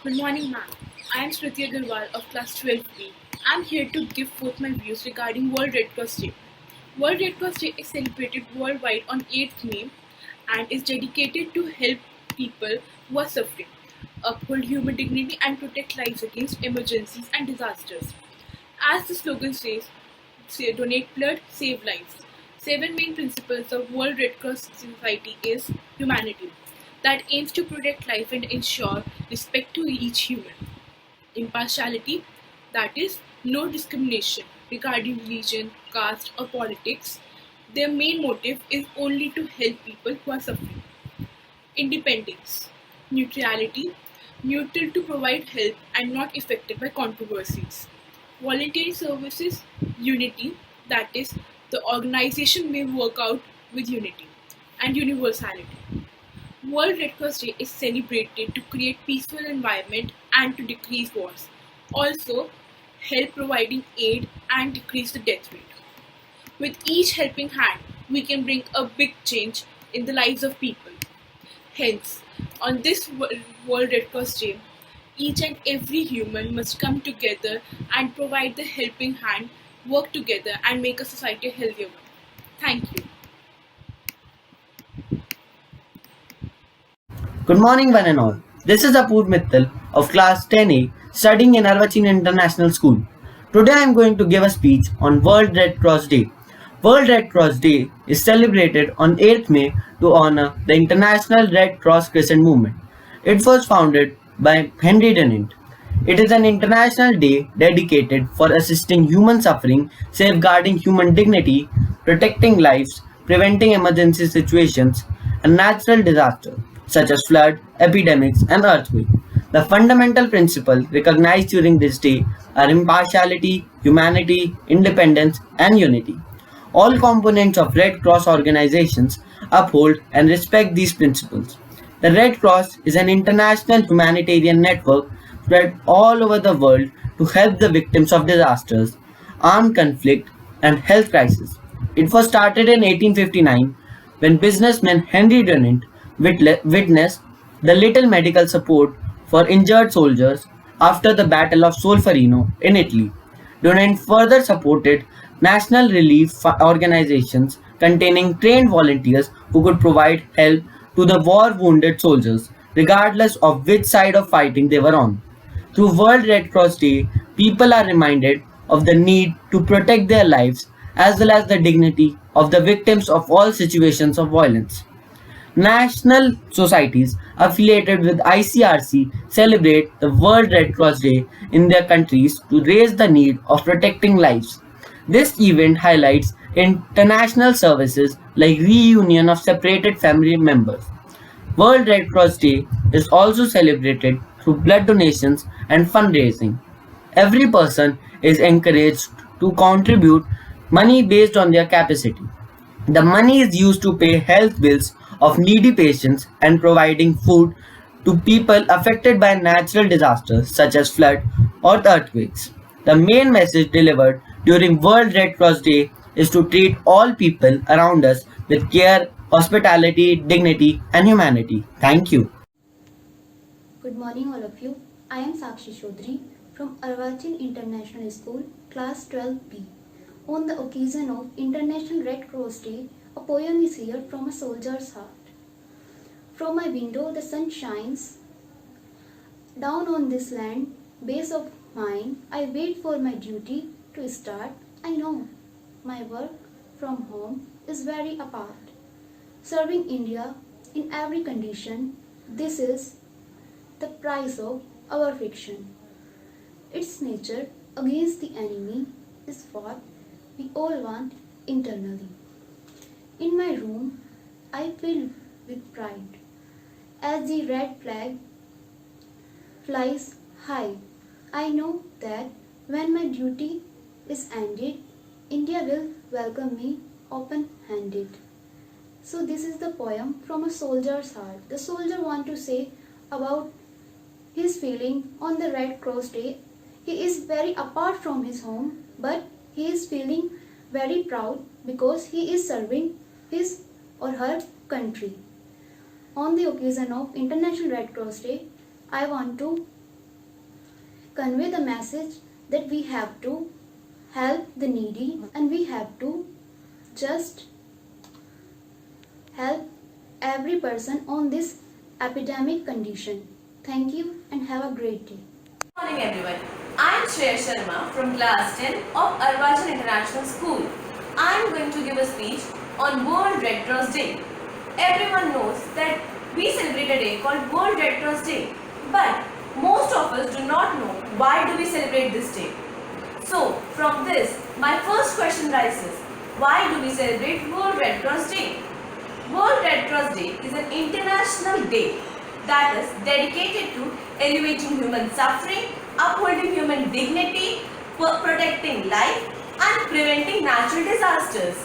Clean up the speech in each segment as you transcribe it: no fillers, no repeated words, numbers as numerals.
Good morning, ma'am. I am Shruti Agarwal of Class 12B. I am here to give forth my views regarding World Red Cross Day. World Red Cross Day is celebrated worldwide on 8th May and is dedicated to help people who are suffering, uphold human dignity, and protect lives against emergencies and disasters. As the slogan says, donate blood, save lives. Seven main principles of World Red Cross Society is humanity, that aims to protect life and ensure respect to each human. Impartiality, that is, no discrimination regarding religion, caste, or politics. Their main motive is only to help people who are suffering. Independence, neutrality, neutral to provide help and not affected by controversies. Voluntary services, unity, that is, the organization may work out with unity. And universality. World Red Cross Day is celebrated to create peaceful environment and to decrease wars. Also, help providing aid and decrease the death rate. With each helping hand, we can bring a big change in the lives of people. Hence, on this World Red Cross Day, each and every human must come together and provide the helping hand, work together and make a society a healthier one. Thank you. Good morning, one and all. This is Apoor Mittal of Class 10A studying in Arvachin International School. Today I am going to give a speech on World Red Cross Day. World Red Cross Day is celebrated on 8th May to honor the International Red Cross Crescent Movement. It was founded by Henry Dunant. It is an international day dedicated for assisting human suffering, safeguarding human dignity, protecting lives, preventing emergency situations, and natural disasters such as flood, epidemics, and earthquake. The fundamental principles recognized during this day are impartiality, humanity, independence, and unity. All components of Red Cross organizations uphold and respect these principles. The Red Cross is an international humanitarian network spread all over the world to help the victims of disasters, armed conflict, and health crises. It was started in 1859 when businessman Henry Dunant witnessed the little medical support for injured soldiers after the Battle of Solferino in Italy. Dunant further supported national relief organizations containing trained volunteers who could provide help to the war wounded soldiers, regardless of which side of fighting they were on. Through World Red Cross Day, people are reminded of the need to protect their lives as well as the dignity of the victims of all situations of violence. National societies affiliated with ICRC celebrate the World Red Cross Day in their countries to raise the need of protecting lives. This event highlights international services like reunion of separated family members. World Red Cross Day is also celebrated through blood donations and fundraising. Every person is encouraged to contribute money based on their capacity. The money is used to pay health bills of needy patients and providing food to people affected by natural disasters such as flood or earthquakes. The main message delivered during World Red Cross Day is to treat all people around us with care, hospitality, dignity, and humanity. Thank you. Good morning, all of you. I am Sakshi Chaudhary from Arvachin International School, Class 12B. On the occasion of International Red Cross Day, a poem is here from a soldier's heart. From my window, the sun shines down on this land, base of mine. I wait for my duty to start. I know my work from home is very apart. Serving India in every condition, this is the price of our fiction. Its nature against the enemy is what we all want internally. In my room, I feel with pride as the red flag flies high. I know that when my duty is ended, India will welcome me open-handed. So this is the poem from a soldier's heart. The soldier wants to say about his feeling on the Red Cross Day. He is very apart from his home, but he is feeling very proud because he is serving his or her country. On the occasion of International Red Cross Day, I want to convey the message that we have to help the needy and we have to just help every person on this epidemic condition. Thank you and have a great day. Good morning everyone. I am Shreya Sharma from class 10 of Arvachan International School. I am going to give a speech on World Red Cross Day. Everyone knows that we celebrate a day called World Red Cross Day. But most of us do not know why do we celebrate this day. So from this, my first question rises. Why do we celebrate World Red Cross Day? World Red Cross Day is an international day that is dedicated to elevating human suffering, upholding human dignity, protecting life and preventing natural disasters.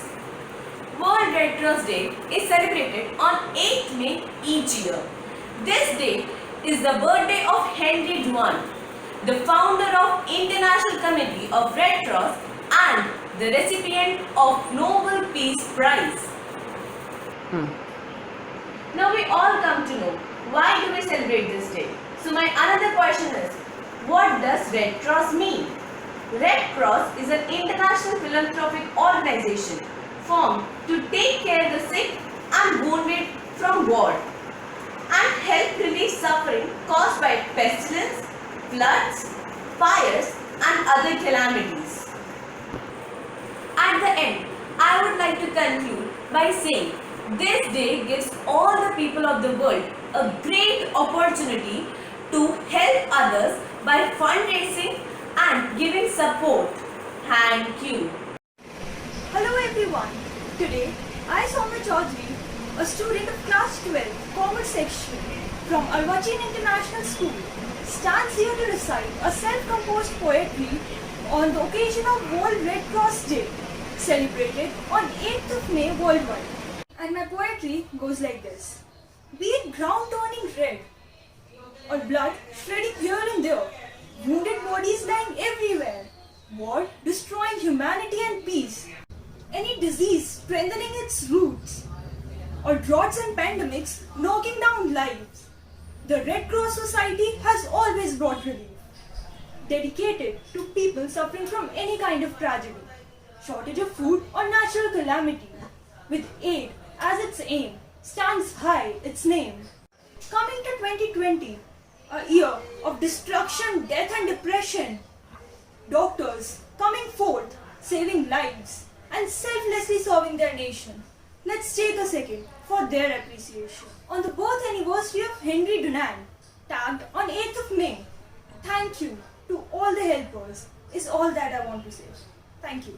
World Red Cross Day is celebrated on 8th May each year. This day is the birthday of Henry Dunant, the founder of International Committee of Red Cross and the recipient of Nobel Peace Prize. Now we all come to know why do we celebrate this day. So my another question is, what does Red Cross mean? Red Cross is an international philanthropic organization formed to take care of the sick and wounded from war and help relieve suffering caused by pestilence, floods, fires and other calamities. At the end, I would like to conclude by saying this day gives all the people of the world a great opportunity to help others by fundraising and giving support. Thank you. Hello everyone. Today I Soumya Chaudhary, a student of class 12 Commerce section from Arvachan International School, stands here to recite a self-composed poetry on the occasion of World Red Cross Day, celebrated on 8th of May worldwide. And my poetry goes like this. Be it ground turning red, or blood spreading here and there, wounded bodies lying everywhere, war destroying humanity and peace, any disease strengthening its roots, or droughts and pandemics knocking down lives, the Red Cross Society has always brought relief, dedicated to people suffering from any kind of tragedy, shortage of food or natural calamity. With aid as its aim, stands high its name. Coming to 2020, a year of destruction, death and depression, doctors coming forth, saving lives and selflessly serving their nation. Let's take a second for their appreciation. On the birth anniversary of Henry Dunant, tagged on 8th of May, thank you to all the helpers is all that I want to say. Thank you.